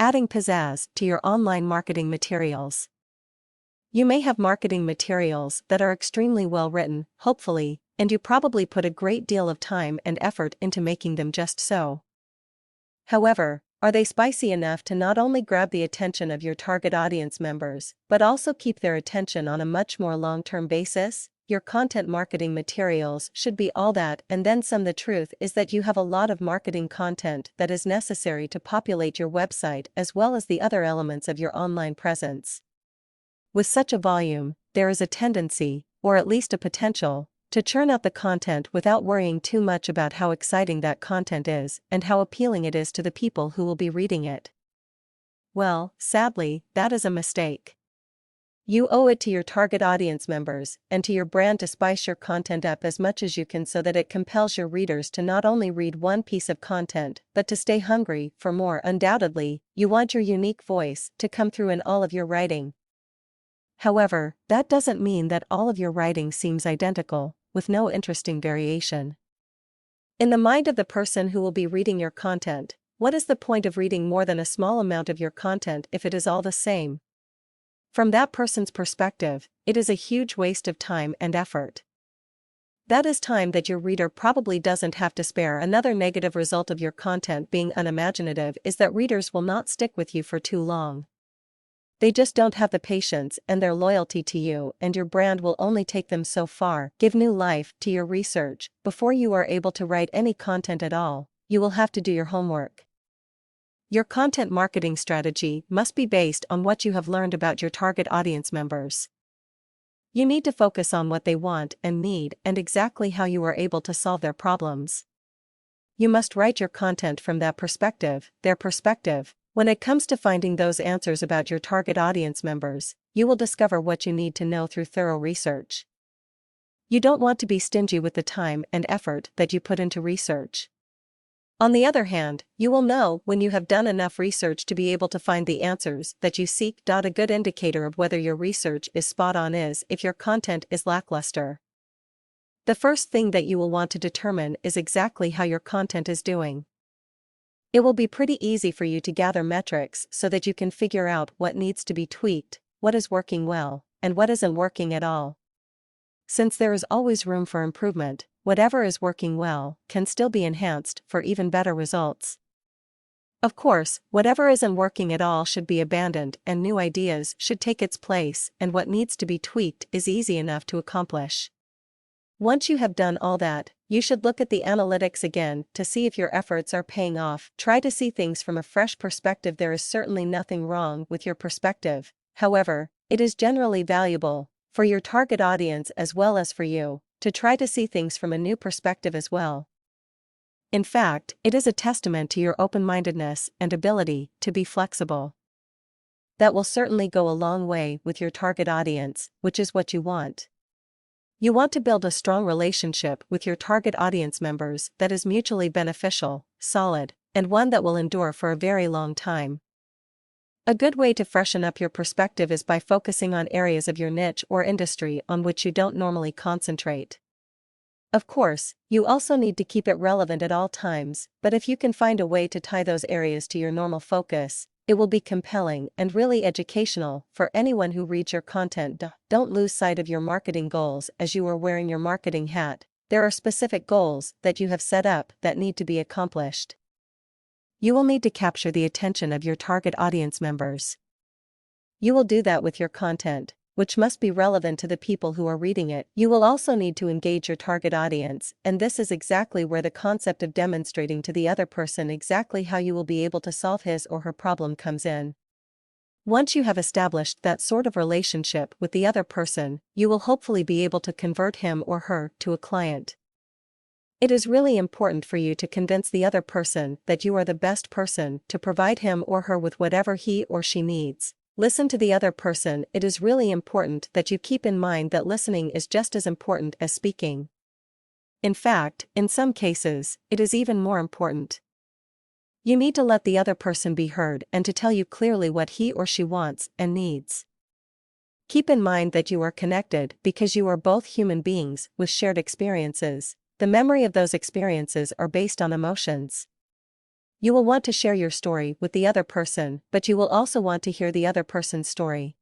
Adding pizzazz to your online marketing materials. You may have marketing materials that are extremely well written, hopefully, and you probably put a great deal of time and effort into making them just so. However, are they spicy enough to not only grab the attention of your target audience members, but also keep their attention on a much more long-term basis? Your content marketing materials should be all that and then some. The truth is that you have a lot of marketing content that is necessary to populate your website as well as the other elements of your online presence. With such a volume, there is a tendency, or at least a potential, to churn out the content without worrying too much about how exciting that content is and how appealing it is to the people who will be reading it. Well, sadly, that is a mistake. You owe it to your target audience members and to your brand to spice your content up as much as you can so that it compels your readers to not only read one piece of content but to stay hungry for more. Undoubtedly, you want your unique voice to come through in all of your writing. However, that doesn't mean that all of your writing seems identical, with no interesting variation. In the mind of the person who will be reading your content, what is the point of reading more than a small amount of your content if it is all the same? From that person's perspective, it is a huge waste of time and effort. That is time that your reader probably doesn't have to spare. Another negative result of your content being unimaginative is that readers will not stick with you for too long. They just don't have the patience, and their loyalty to you and your brand will only take them so far. Give new life to your research. Before you are able to write any content at all, you will have to do your homework. Your content marketing strategy must be based on what you have learned about your target audience members. You need to focus on what they want and need and exactly how you are able to solve their problems. You must write your content from that perspective, their perspective. When it comes to finding those answers about your target audience members, you will discover what you need to know through thorough research. You don't want to be stingy with the time and effort that you put into research. On the other hand, you will know when you have done enough research to be able to find the answers that you seek. A good indicator of whether your research is spot on is if your content is lackluster. The first thing that you will want to determine is exactly how your content is doing. It will be pretty easy for you to gather metrics so that you can figure out what needs to be tweaked, what is working well, and what isn't working at all. Since there is always room for improvement, whatever is working well can still be enhanced for even better results. Of course, whatever isn't working at all should be abandoned and new ideas should take its place, and what needs to be tweaked is easy enough to accomplish. Once you have done all that, you should look at the analytics again to see if your efforts are paying off. Try to see things from a fresh perspective. There is certainly nothing wrong with your perspective. However, it is generally valuable, for your target audience as well as for you, to try to see things from a new perspective as well. In fact, it is a testament to your open-mindedness and ability to be flexible. That will certainly go a long way with your target audience, which is what you want. You want to build a strong relationship with your target audience members that is mutually beneficial, solid, and one that will endure for a very long time. A good way to freshen up your perspective is by focusing on areas of your niche or industry on which you don't normally concentrate. Of course, you also need to keep it relevant at all times, but if you can find a way to tie those areas to your normal focus, it will be compelling and really educational for anyone who reads your content. Don't lose sight of your marketing goals as you are wearing your marketing hat. There are specific goals that you have set up that need to be accomplished. You will need to capture the attention of your target audience members. You will do that with your content, which must be relevant to the people who are reading it. You will also need to engage your target audience, and this is exactly where the concept of demonstrating to the other person exactly how you will be able to solve his or her problem comes in. Once you have established that sort of relationship with the other person, you will hopefully be able to convert him or her to a client. It is really important for you to convince the other person that you are the best person to provide him or her with whatever he or she needs. Listen to the other person. It is really important that you keep in mind that listening is just as important as speaking. In fact, in some cases, it is even more important. You need to let the other person be heard and to tell you clearly what he or she wants and needs. Keep in mind that you are connected because you are both human beings with shared experiences. The memory of those experiences are based on emotions. You will want to share your story with the other person, but you will also want to hear the other person's story.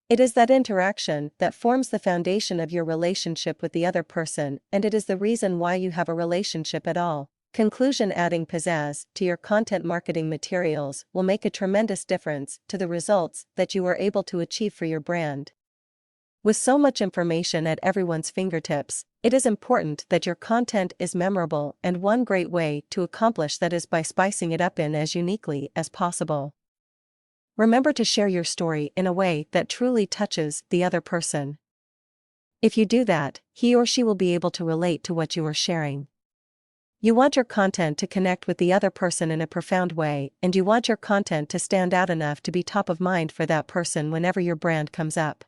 It is that interaction that forms the foundation of your relationship with the other person, and it is the reason why you have a relationship at all. Conclusion: adding pizzazz to your content marketing materials will make a tremendous difference to the results that you are able to achieve for your brand. With so much information at everyone's fingertips, it is important that your content is memorable, and one great way to accomplish that is by spicing it up in as uniquely as possible. Remember to share your story in a way that truly touches the other person. If you do that, he or she will be able to relate to what you are sharing. You want your content to connect with the other person in a profound way, and you want your content to stand out enough to be top of mind for that person whenever your brand comes up.